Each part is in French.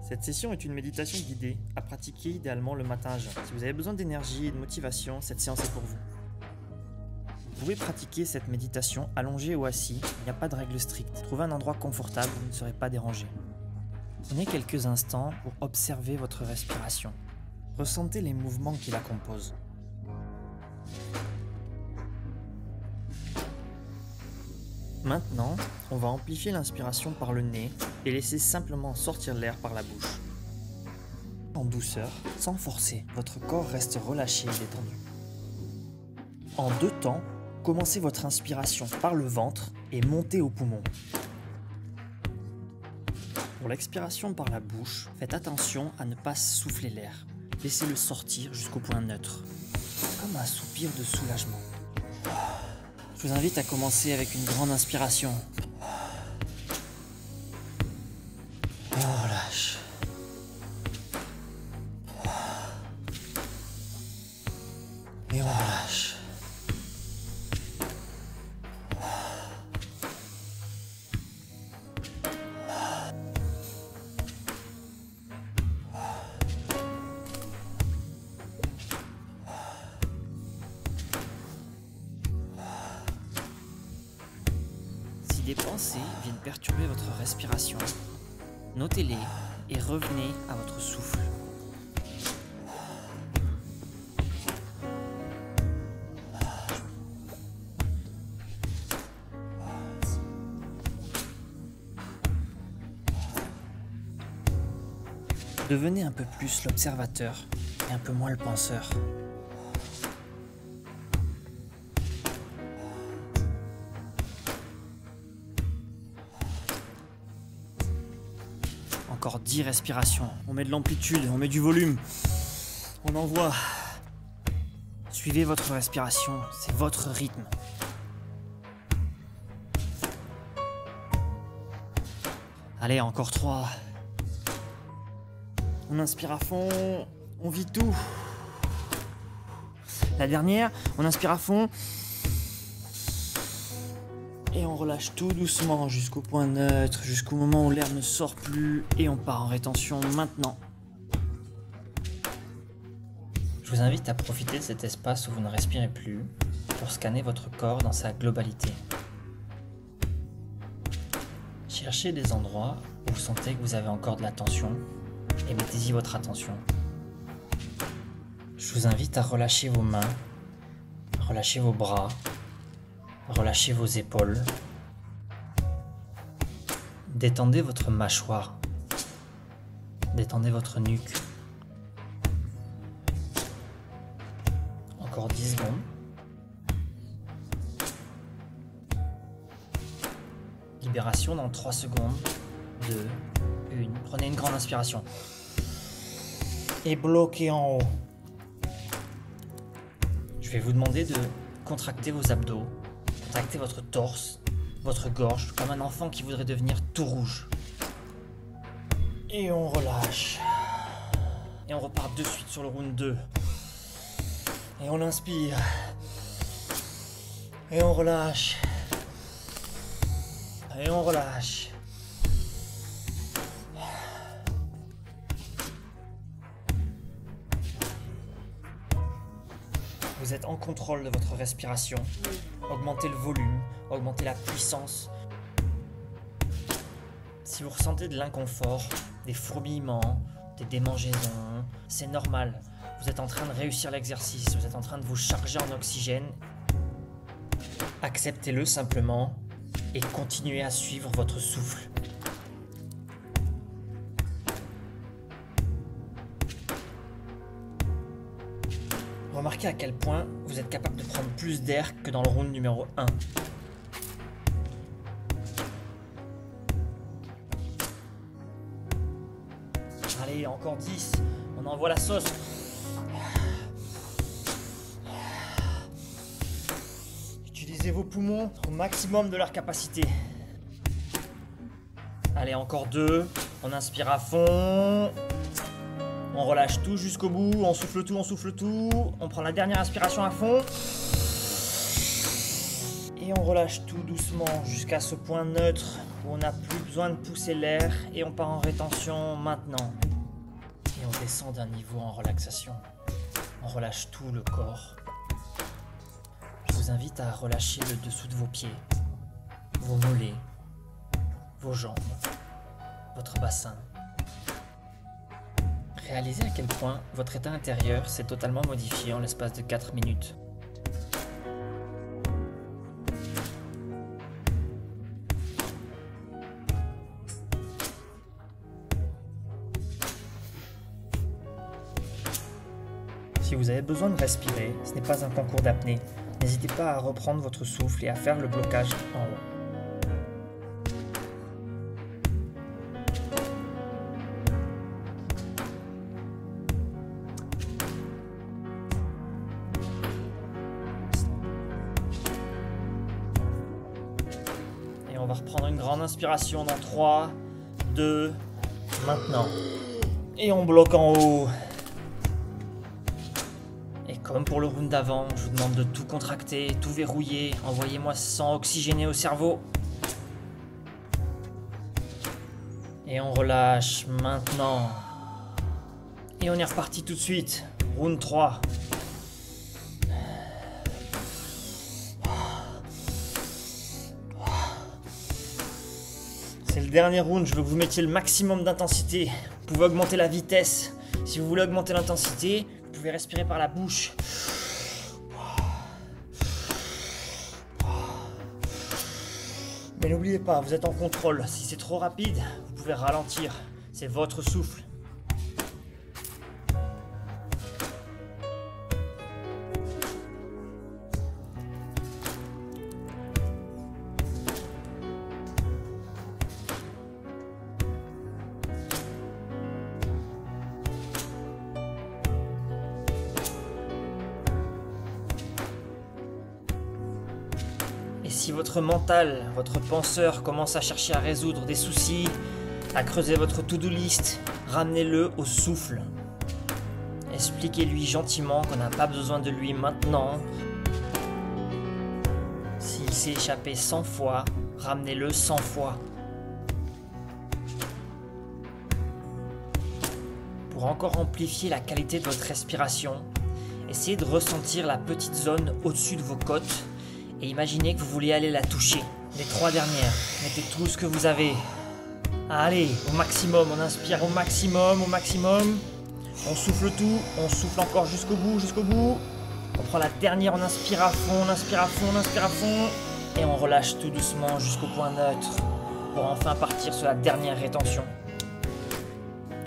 Cette session est une méditation guidée, à pratiquer idéalement le matin à jeun. Si vous avez besoin d'énergie et de motivation, cette séance est pour vous. Vous pouvez pratiquer cette méditation allongé ou assis, il n'y a pas de règle stricte. Trouvez un endroit confortable où vous ne serez pas dérangé. Prenez quelques instants pour observer votre respiration. Ressentez les mouvements qui la composent. Maintenant, on va amplifier l'inspiration par le nez et laisser simplement sortir l'air par la bouche. En douceur, sans forcer, votre corps reste relâché et détendu. En 2 temps, commencez votre inspiration par le ventre et montez aux poumons. Pour l'expiration par la bouche, faites attention à ne pas souffler l'air. Laissez-le sortir jusqu'au point neutre, comme un soupir de soulagement. Je vous invite à commencer avec une grande inspiration. Et on relâche. Et on relâche. Si des pensées viennent perturber votre respiration, notez-les et revenez à votre souffle. Devenez un peu plus l'observateur et un peu moins le penseur. Encore 10 respirations. On met de l'amplitude, on met du volume. On envoie. Suivez votre respiration, c'est votre rythme. Allez, encore 3. On inspire à fond, on vit tout. La dernière, on inspire à fond. Et on relâche tout doucement jusqu'au point neutre, jusqu'au moment où l'air ne sort plus. Et on part en rétention maintenant. Je vous invite à profiter de cet espace où vous ne respirez plus pour scanner votre corps dans sa globalité. Cherchez des endroits où vous sentez que vous avez encore de la tension et mettez-y votre attention. Je vous invite à relâcher vos mains, relâcher vos bras, relâchez vos épaules. Détendez votre mâchoire. Détendez votre nuque. Encore 10 secondes. Libération dans 3 secondes. 2, 1. Prenez une grande inspiration. Et bloquez en haut. Je vais vous demander de contracter vos abdos. Contractez votre torse, votre gorge, comme un enfant qui voudrait devenir tout rouge. Et on relâche. Et on repart de suite sur le round 2. Et on inspire. Et on relâche. Et on relâche. Vous êtes en contrôle de votre respiration. Augmentez le volume, augmentez la puissance. Si vous ressentez de l'inconfort, des fourmillements, des démangeaisons, c'est normal. Vous êtes en train de réussir l'exercice, vous êtes en train de vous charger en oxygène. Acceptez-le simplement et continuez à suivre votre souffle. Remarquez à quel point vous êtes capable de prendre plus d'air que dans le round numéro 1. Allez, encore 10. On envoie la sauce. Utilisez vos poumons au maximum de leur capacité. Allez, encore 2. On inspire à fond. On relâche tout jusqu'au bout, on souffle tout, on souffle tout. On prend la dernière inspiration à fond. Et on relâche tout doucement jusqu'à ce point neutre où on n'a plus besoin de pousser l'air et on part en rétention maintenant. Et on descend d'un niveau en relaxation. On relâche tout le corps. Je vous invite à relâcher le dessous de vos pieds, vos mollets, vos jambes, votre bassin. Réalisez à quel point votre état intérieur s'est totalement modifié en l'espace de 4 minutes. Si vous avez besoin de respirer, ce n'est pas un concours d'apnée. N'hésitez pas à reprendre votre souffle et à faire le blocage en haut. Et on va reprendre une grande inspiration dans 3, 2, maintenant. Et on bloque en haut. Et comme pour le round d'avant, je vous demande de tout contracter, tout verrouiller. Envoyez-moi ce sang oxygéné au cerveau. Et on relâche maintenant. Et on est reparti tout de suite. Round 3. C'est le dernier round, je veux que vous mettiez le maximum d'intensité. Vous pouvez augmenter la vitesse. Si vous voulez augmenter l'intensité, vous pouvez respirer par la bouche. Mais n'oubliez pas, vous êtes en contrôle. Si c'est trop rapide, vous pouvez ralentir. C'est votre souffle. Et si votre mental, votre penseur commence à chercher à résoudre des soucis, à creuser votre to-do list, ramenez-le au souffle. Expliquez-lui gentiment qu'on n'a pas besoin de lui maintenant. S'il s'est échappé 100 fois, ramenez-le 100 fois. Pour encore amplifier la qualité de votre respiration, essayez de ressentir la petite zone au-dessus de vos côtes. Et imaginez que vous voulez aller la toucher. Les 3 dernières. Mettez tout ce que vous avez. Allez, au maximum. On inspire au maximum, au maximum. On souffle tout. On souffle encore jusqu'au bout, jusqu'au bout. On prend la dernière, on inspire à fond, on inspire à fond, on inspire à fond. Et on relâche tout doucement jusqu'au point neutre. Pour enfin partir sur la dernière rétention.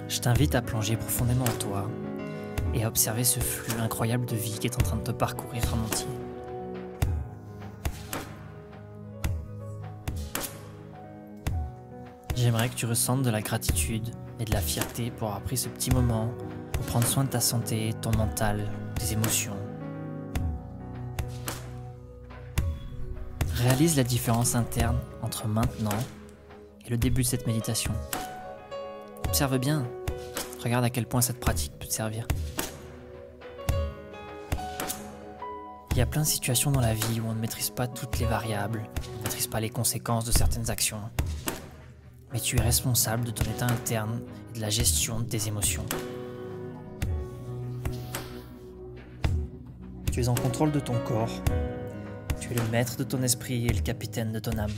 Je t'invite à plonger profondément en toi. Et à observer ce flux incroyable de vie qui est en train de te parcourir en entier. J'aimerais que tu ressentes de la gratitude et de la fierté pour avoir pris ce petit moment pour prendre soin de ta santé, ton mental, tes émotions. Réalise la différence interne entre maintenant et le début de cette méditation. Observe bien, regarde à quel point cette pratique peut te servir. Il y a plein de situations dans la vie où on ne maîtrise pas toutes les variables, on ne maîtrise pas les conséquences de certaines actions. Mais tu es responsable de ton état interne et de la gestion de tes émotions. Tu es en contrôle de ton corps. Tu es le maître de ton esprit et le capitaine de ton âme.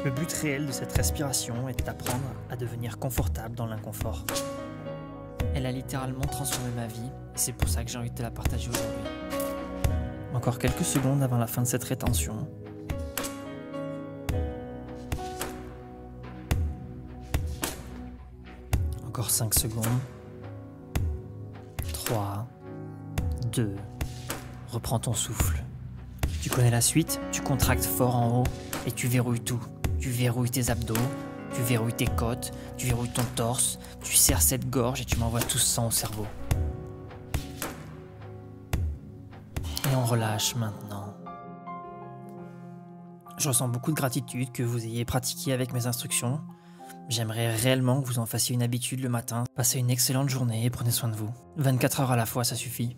Le but réel de cette respiration est d'apprendre à devenir confortable dans l'inconfort. Elle a littéralement transformé ma vie et c'est pour ça que j'ai envie de te la partager aujourd'hui. Encore quelques secondes avant la fin de cette rétention. Encore 5 secondes. 3, 2, reprends ton souffle. Tu connais la suite, tu contractes fort en haut et tu verrouilles tout. Tu verrouilles tes abdos, tu verrouilles tes côtes, tu verrouilles ton torse, tu serres cette gorge et tu m'envoies tout ce sang au cerveau. Et on relâche maintenant. Je ressens beaucoup de gratitude que vous ayez pratiqué avec mes instructions. J'aimerais réellement que vous en fassiez une habitude le matin. Passez une excellente journée et prenez soin de vous. 24 heures à la fois, ça suffit.